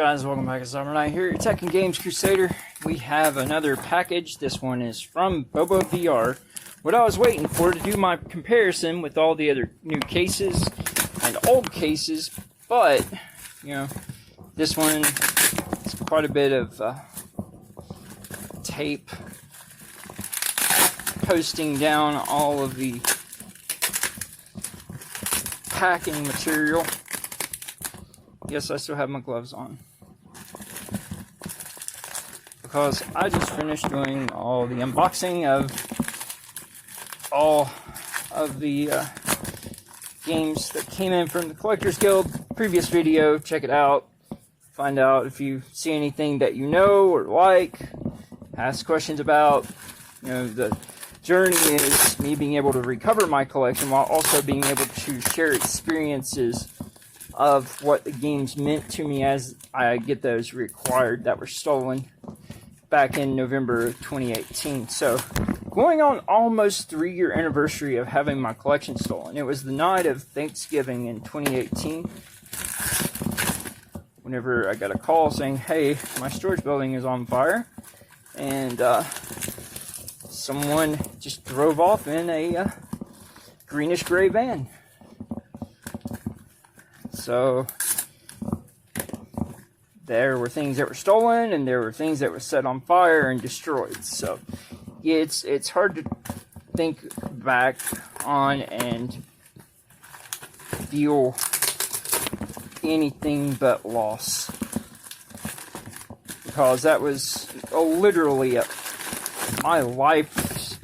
Guys, welcome back to Summer Night here at Tech and Games Crusader. We have another package. This one is from BOBOVR. What I was waiting for to do my comparison with all the other new cases and old cases, but you know, this one is quite a bit of tape posting down all of the packing material. Yes, I still have my gloves on, because I just finished doing all the unboxing of all of the games that came in from the Collectors Guild. Previous video, check it out. Find out if you see anything that you know or like. Ask questions about. You know, the journey is me being able to recover my collection while also being able to share experiences of what the games meant to me as I get those reacquired that were stolen back in November of 2018. So, going on almost 3-year anniversary of having my collection stolen. It was the night of Thanksgiving in 2018. Whenever I got a call saying, hey, my storage building is on fire. And someone just drove off in a greenish gray van. So there were things that were stolen, and there were things that were set on fire and destroyed. So it's hard to think back on and feel anything but loss, because that was literally my life's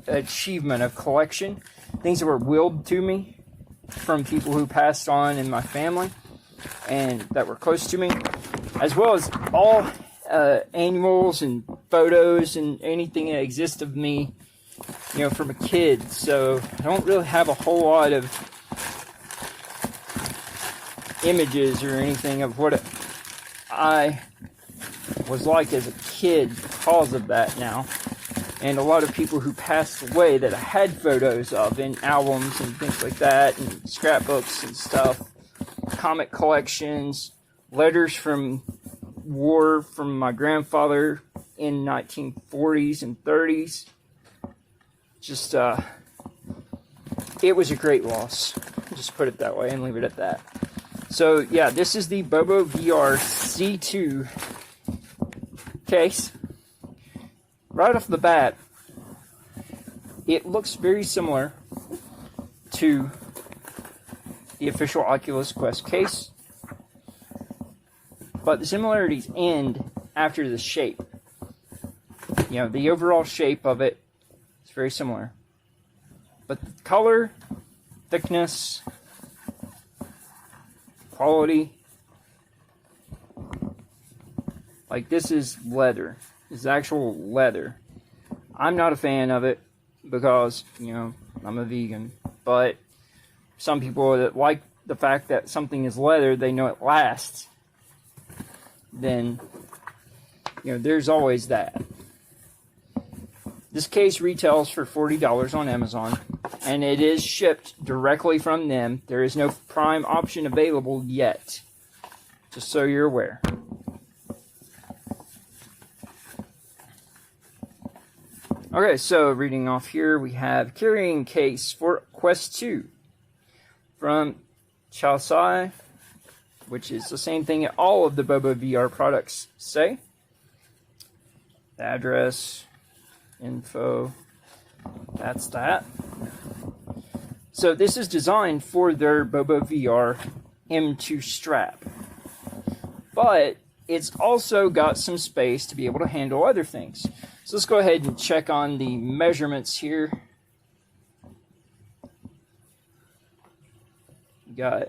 achievement of collection. Things that were willed to me from people who passed on in my family and that were close to me, as well as all annuals and photos and anything that exists of me, you know, from a kid. So I don't really have a whole lot of images or anything of what I was like as a kid because of that now. And a lot of people who passed away that I had photos of in albums and things like that, and scrapbooks and stuff, comic collections, letters from war from my grandfather in 1940s and 30s. Just, it was a great loss. Just put it that way and leave it at that. So, yeah, this is the BOBOVR C2 case. Right off the bat, it looks very similar to the official Oculus Quest case, but the similarities end after the shape. You know, the overall shape of it is very similar, but the color, thickness, quality, like this is leather. It's actual leather. I'm not a fan of it because, you know, I'm a vegan. But some people that like the fact that something is leather, they know it lasts. Then, you know, there's always that. This case retails for $40 on Amazon, and it is shipped directly from them. There is no Prime option available yet, just so you're aware. Okay, so reading off here, we have carrying case for Quest 2 from Chelsea, which is the same thing that all of the BOBOVR products say. The address, info, that's that. So this is designed for their BOBOVR M2 strap, but it's also got some space to be able to handle other things. So let's go ahead and check on the measurements here. We got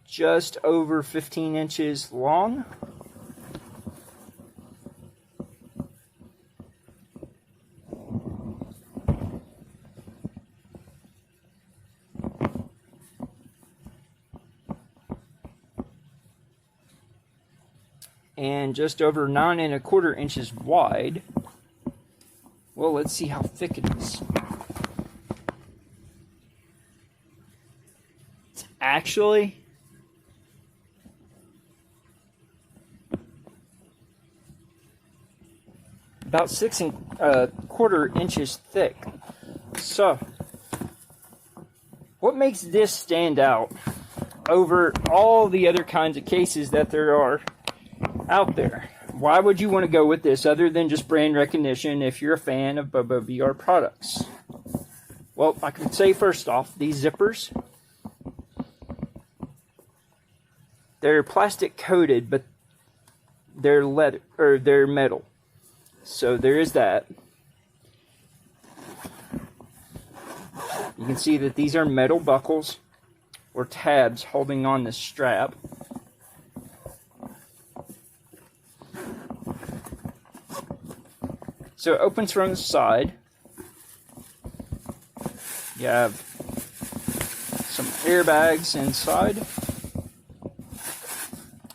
just over 15 inches long. and just over 9¼ inches wide. Well, let's see how thick it is. It's actually about 6¼ inches thick. So, what makes this stand out over all the other kinds of cases that there are out there? Why would you want to go with this other than just brand recognition if you're a fan of BOBOVR products? Well, I could say first off, these zippers, they're plastic coated, but they're leather, or they're metal. So there is that. You can see that these are metal buckles or tabs holding on the strap. So it opens from the side. You have some airbags inside.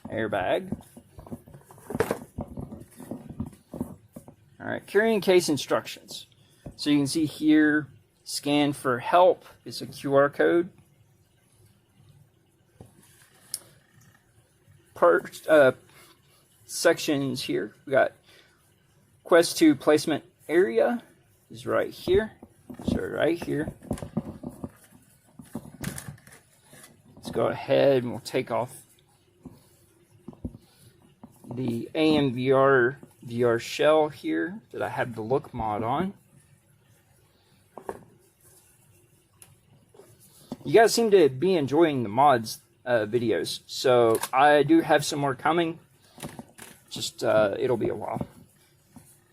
Airbag. Alright, carrying case instructions. So you can see here, scan for help is a QR code. Sections here. We got Quest 2 placement area is right here. So right here. Let's go ahead and we'll take off the AMVR VR shell here that I have the look mod on. You guys seem to be enjoying the mods videos, so I do have some more coming. Just it'll be a while.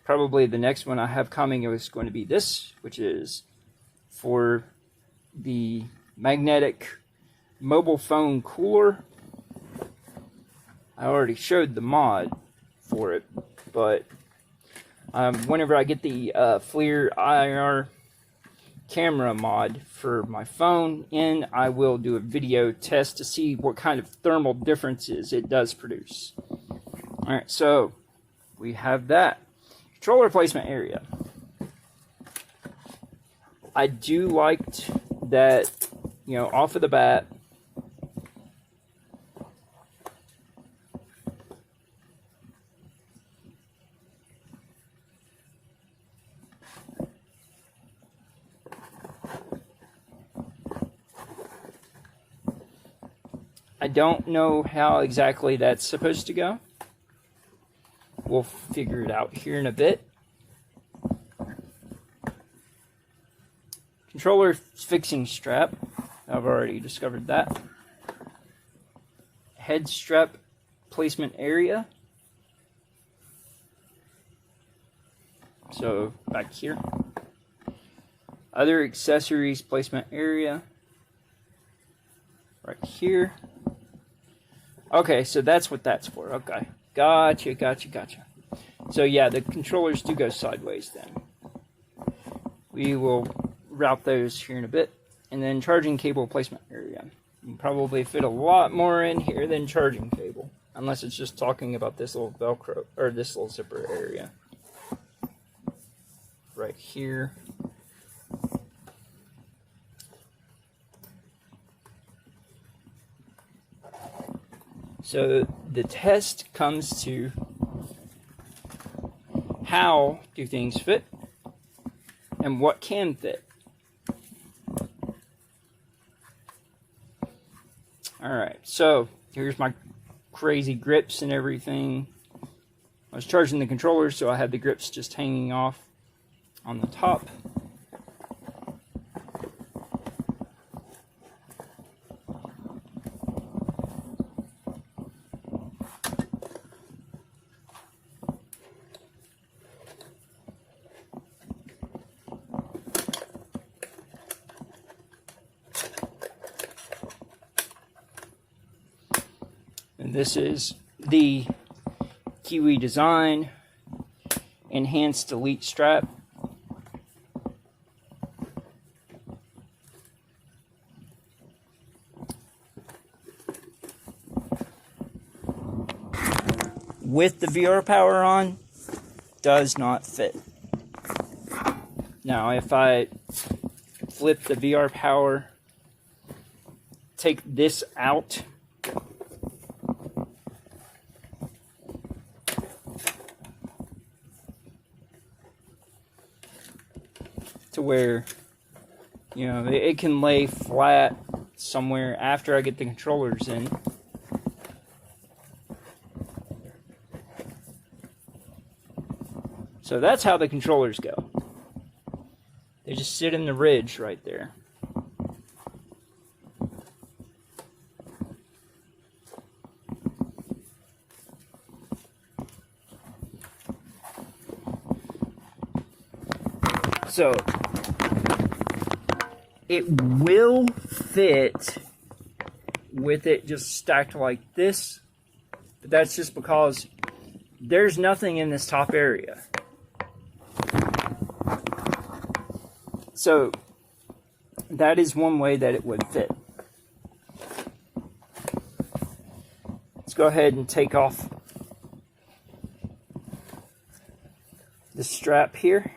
Probably the next one I have coming is going to be this, which is for the magnetic mobile phone cooler. I already showed the mod for it, but whenever I get the FLIR IR camera mod for my phone in, I will do a video test to see what kind of thermal differences it does produce. Alright, so we have that. Controller placement area. I do like that, you know, off of the bat, I don't know how exactly that's supposed to go. We'll figure it out here in a bit. Controller fixing strap. I've already discovered that. Head strap placement area. So back here. Other accessories placement area. Right here. Okay, so that's what that's for. Okay. Gotcha. So yeah, the controllers do go sideways then. We will route those here in a bit. And then charging cable placement area. You can probably fit a lot more in here than charging cable. Unless it's just talking about this little Velcro, or this little zipper area. Right here. So the test comes to how do things fit and what can fit. Alright, so here's my crazy grips and everything. I was charging the controller, so I had the grips just hanging off on the top. And this is the Kiwi Design Enhanced Elite Strap. with the VR power on does not fit. Now, if I flip the VR power, take this out, to where, you know, it can lay flat somewhere after I get the controllers in. So that's how the controllers go. They just sit in the ridge right there. So it will fit with it just stacked like this, but that's just because there's nothing in this top area. So that is one way that it would fit. Let's go ahead and take off the strap here.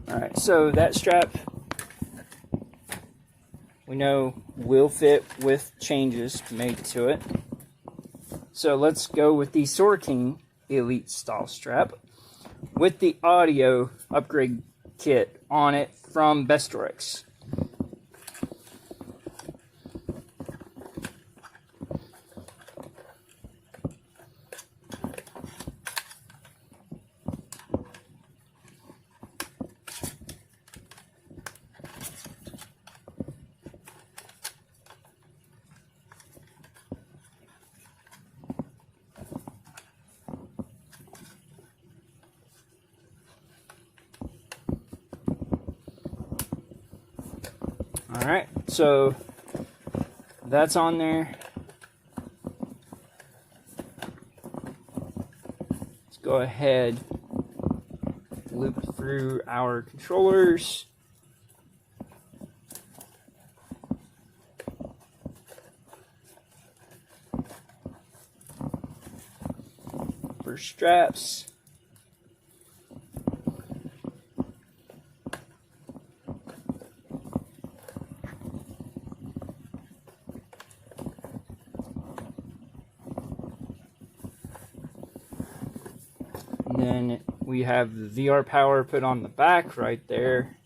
Alright, so that strap we know will fit with changes made to it. So let's go with the Sword King Elite style strap with the audio upgrade kit on it from Bestorix. Alright, so that's on there. Let's go ahead, loop through our controllers. For straps. And then we have the VR power put on the back right there.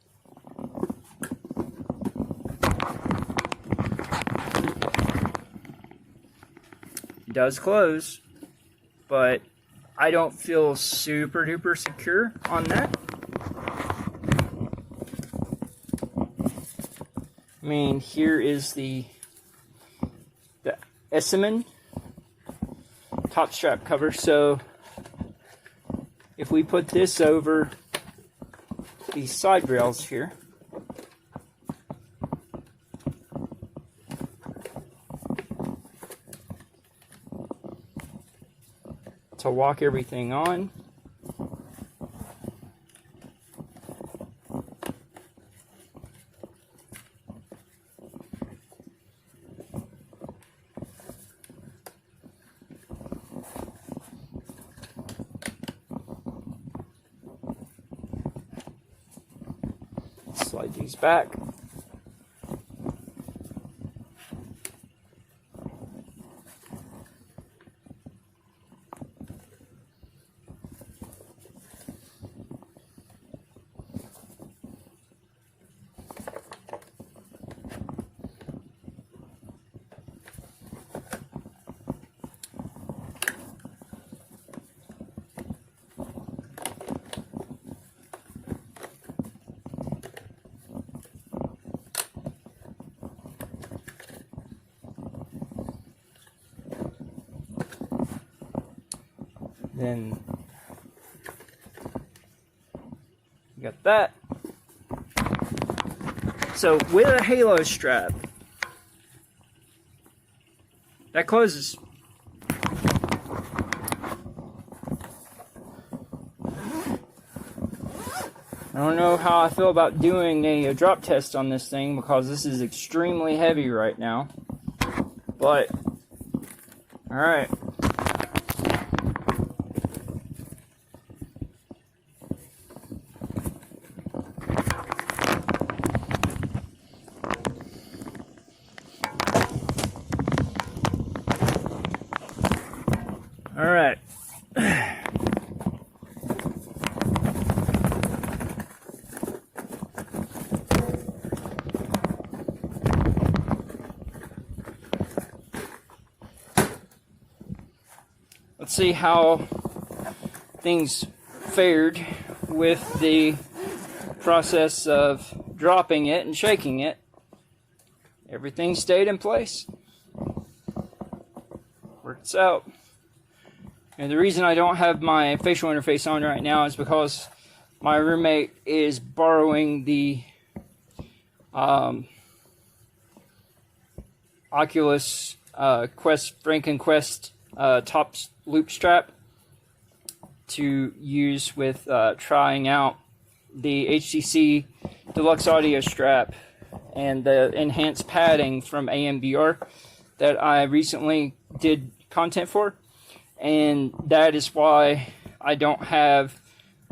It does close, but I don't feel super duper secure on that. I mean, here is the Essiman top strap cover, so if we put this over these side rails here, to lock everything on, slide these back. Then you got that. So with a halo strap, that closes. I don't know how I feel about doing a drop test on this thing because this is extremely heavy right now. But, alright. Alright. Let's see how things fared with the process of dropping it and shaking it. Everything stayed in place. Works out. And the reason I don't have my facial interface on right now is because my roommate is borrowing the Oculus Franken Quest top loop strap to use with trying out the HTC Deluxe Audio strap and the enhanced padding from AMBR that I recently did content for. And that is why I don't have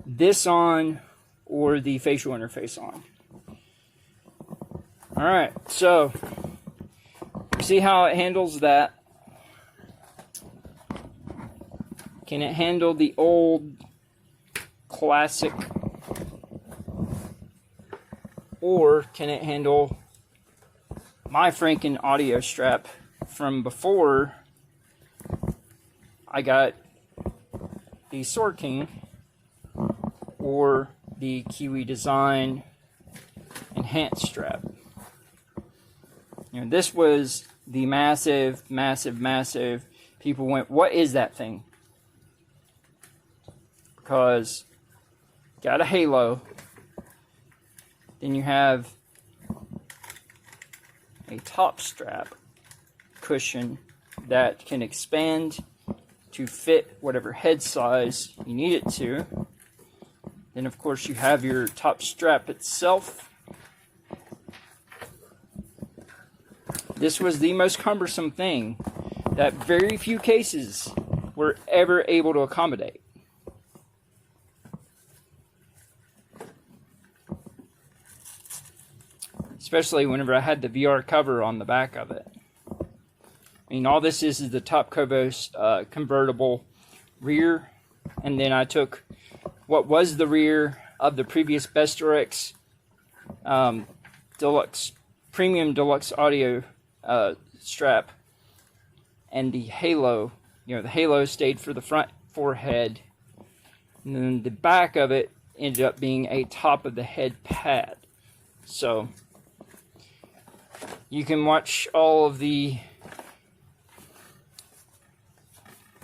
this on or the facial interface on. Alright, so see how it handles that. Can it handle the old classic, or can it handle my Franken audio strap from before I got the Sword King or the Kiwi Design enhanced strap? You know, this was the massive people went, what is that thing? Because got a halo, then you have a top strap cushion that can expand to fit whatever head size you need it to. Then of course you have your top strap itself. This was the most cumbersome thing that very few cases were ever able to accommodate. Especially whenever I had the VR cover on the back of it. I mean, all this is the top Cobos convertible rear, and then I took what was the rear of the previous Bestorex Deluxe Premium Deluxe Audio strap, and the halo. You know, the halo stayed for the front forehead, and then the back of it ended up being a top of the head pad. So you can watch all of the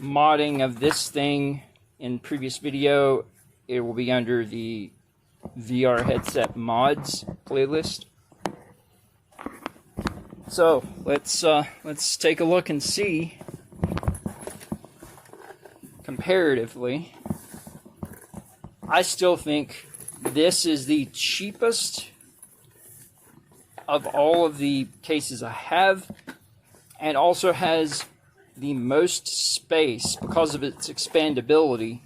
modding of this thing in previous video. It will be under the VR headset mods playlist. So let's take a look and see comparatively. I still think this is the cheapest of all of the cases I have, and also has the most space because of its expandability.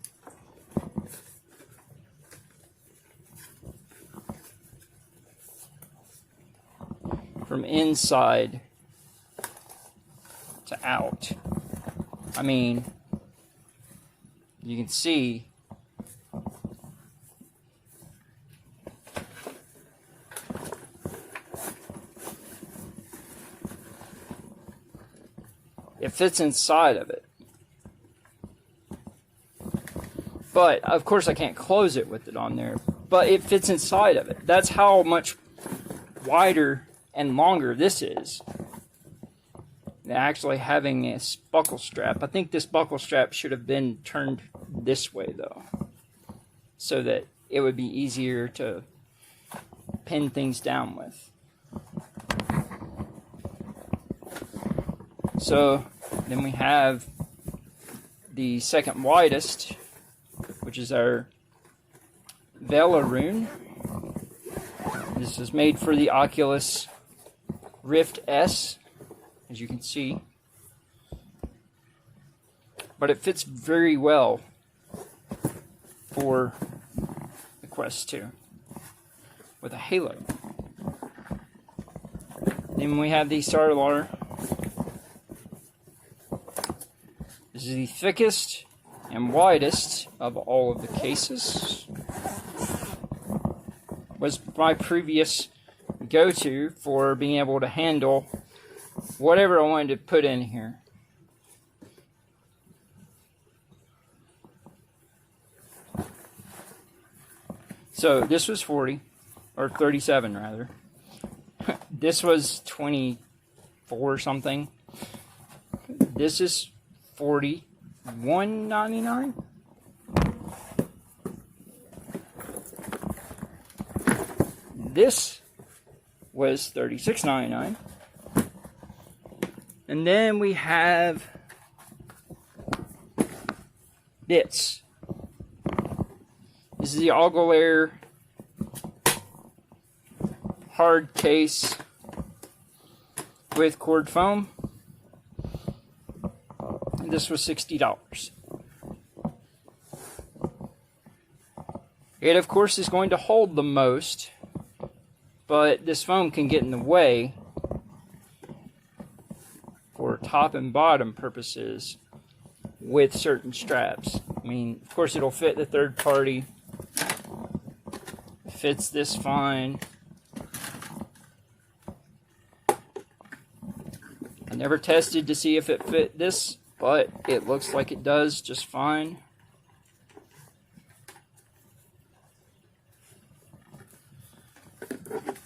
From inside to out. I mean, you can see it fits inside of it. But, of course, I can't close it with it on there. But it fits inside of it. That's how much wider and longer this is. actually having a buckle strap. I think this buckle strap should have been turned this way though, so that it would be easier to pin things down with. So then we have the second widest, which is our Velaroon. This is made for the Oculus Rift S, as you can see, but it fits very well for the Quest 2 with a halo. Then we have the Starlar. This is the thickest and widest of all of the cases. Was my previous go-to for being able to handle whatever I wanted to put in here. So this was 40, or 37 rather. This was 24 something. This is $41.99. This was $36.99. And then we have this. This is the Oculus hard case with cord foam. And this was $60. It of course is going to hold the most, but this foam can get in the way for top and bottom purposes with certain straps. I mean, of course it'll fit the third party. Fits this fine. I never tested to see if it fit this, but it looks like it does just fine.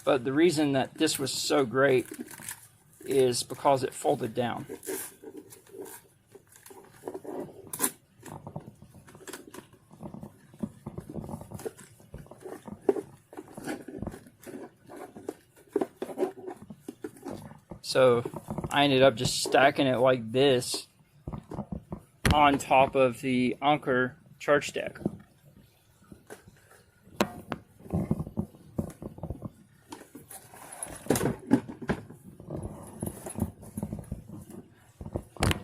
But the reason that this was so great is because it folded down. So I ended up just stacking it like this on top of the Anker charge stack.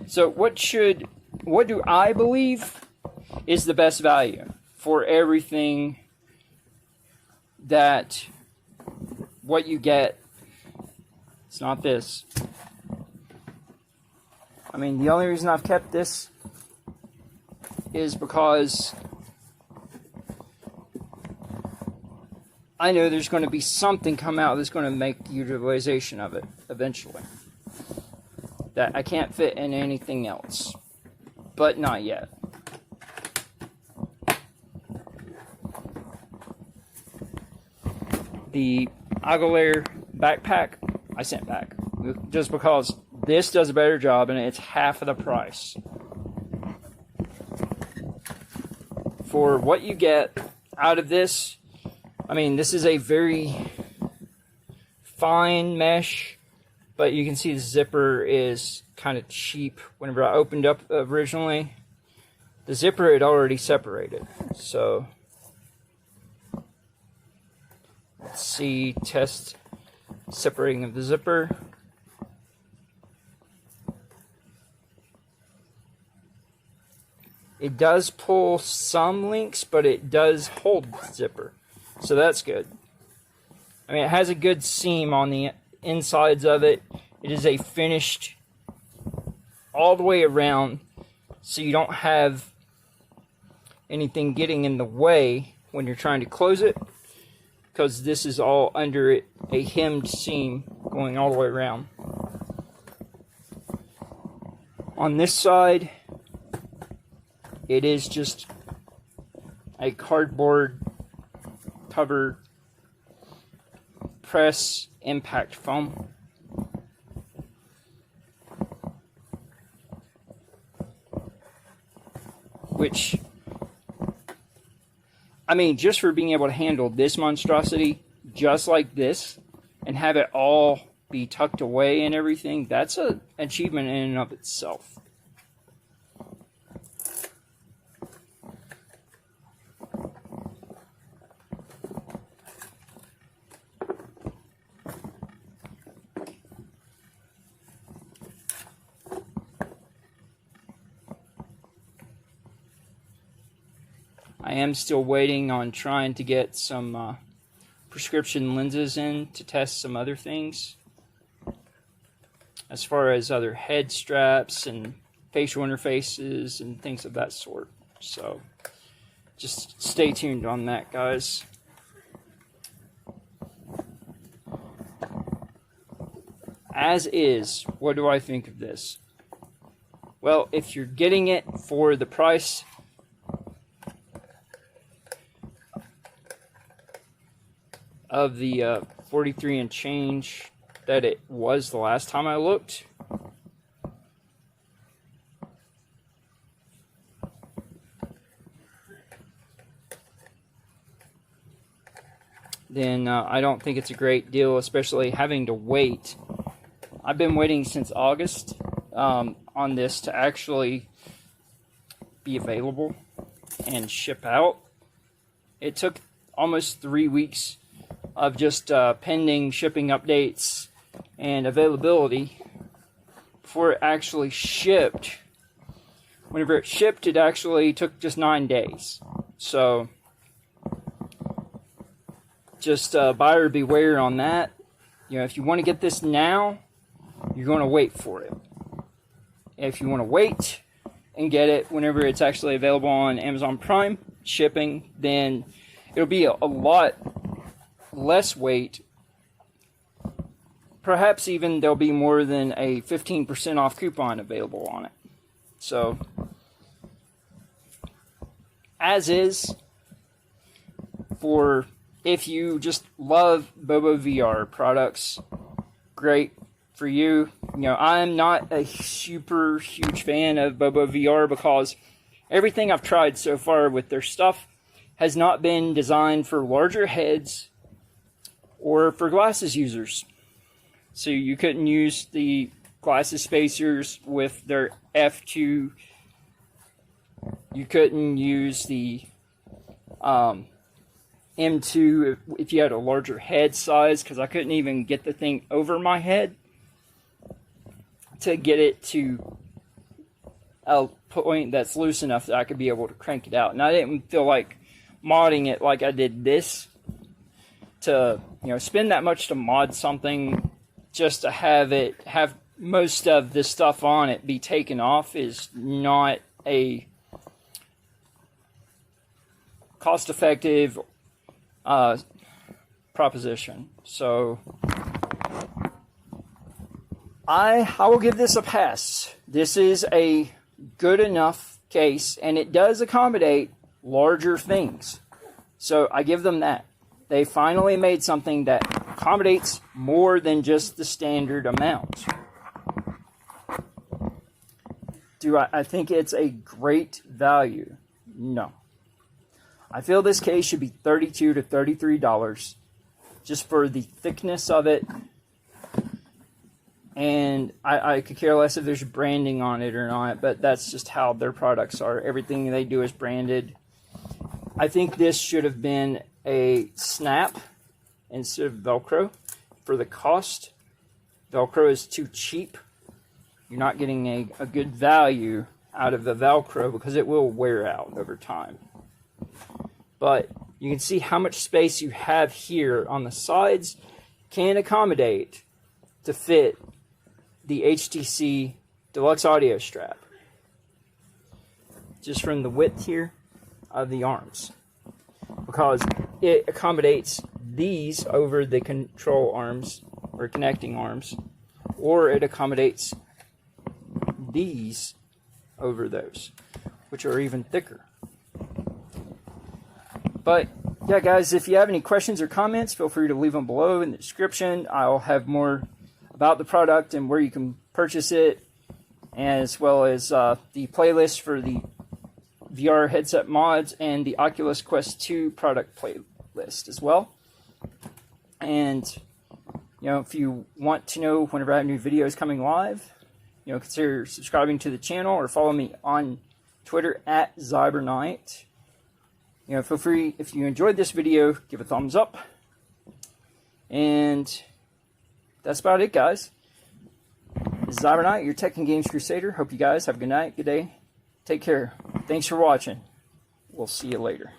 So what do I believe is the best value for everything that what you get? It's not this. I mean, the only reason I've kept this is because I know there's going to be something come out that's going to make utilization of it eventually that I can't fit in anything else, but not yet. The Oculus backpack I sent back just because this does a better job and it's half of the price. For what you get out of this, I mean, this is a very fine mesh, but you can see the zipper is kind of cheap. Whenever I opened up originally, the zipper had already separated. So let's see, test separating of the zipper. It does pull some links, but it does hold the zipper. So that's good. I mean, it has a good seam on the insides of it. It is a finished all the way around, so you don't have anything getting in the way when you're trying to close it, because this is all under it, a hemmed seam going all the way around. On this side, it is just a cardboard cover press impact foam. which, I mean, just for being able to handle this monstrosity just like this and have it all be tucked away and everything, that's an achievement in and of itself. I am still waiting on trying to get some prescription lenses in to test some other things, as far as other head straps and facial interfaces and things of that sort. So just stay tuned on that, guys. As is, what do I think of this? Well, if you're getting it for the price of the 43 and change that it was the last time I looked, then I don't think it's a great deal, especially having to wait. I've been waiting since August on this to actually be available and ship out. It took almost 3 weeks of just pending shipping updates and availability before it actually shipped. Whenever it shipped, it actually took just 9 days. So just buyer beware on that. You know, if you want to get this now, you're going to wait for it. If you want to wait and get it whenever it's actually available on Amazon Prime shipping, then it'll be a lot less wait. Perhaps even there'll be more than a 15% off coupon available on it. So, as is, for if you just love BOBOVR products, great for you. You know, I'm not a super huge fan of BOBOVR because everything I've tried so far with their stuff has not been designed for larger heads or for glasses users. So you couldn't use the glasses spacers with their F2. You couldn't use the M2 if you had a larger head size, because I couldn't even get the thing over my head to get it to a point that's loose enough that I could be able to crank it out. And I didn't feel like modding it like I did this, to, you know, spend that much to mod something just to have it have most of the stuff on it be taken off is not a cost-effective proposition. So I will give this a pass. This is a good enough case, and it does accommodate larger things. So I give them that. They finally made something that accommodates more than just the standard amount. Do I think it's a great value? No. I feel this case should be $32 to $33 just for the thickness of it. And I could care less if there's branding on it or not, but that's just how their products are. Everything they do is branded. I think this should have been a snap instead of Velcro for the cost. Velcro is too cheap. You're not getting a good value out of the Velcro because it will wear out over time. But you can see how much space you have here on the sides can accommodate to fit the HTC Deluxe Audio strap. Just from the width here of the arms. Because it accommodates these over the control arms or connecting arms, or it accommodates these over those, which are even thicker. But yeah, guys, if you have any questions or comments, feel free to leave them below in the description. I'll have more about the product and where you can purchase it, as well as the playlist for the VR headset mods and the Oculus Quest 2 product playlist as well. And, if you want to know whenever I have new videos coming live, consider subscribing to the channel or follow me on Twitter at Zyberknight. Feel free, if you enjoyed this video, give a thumbs up. And that's about it, guys. This is Zyberknight, your Tech and Games Crusader. Hope you guys have a good night, good day. Take care. Thanks for watching. We'll see you later.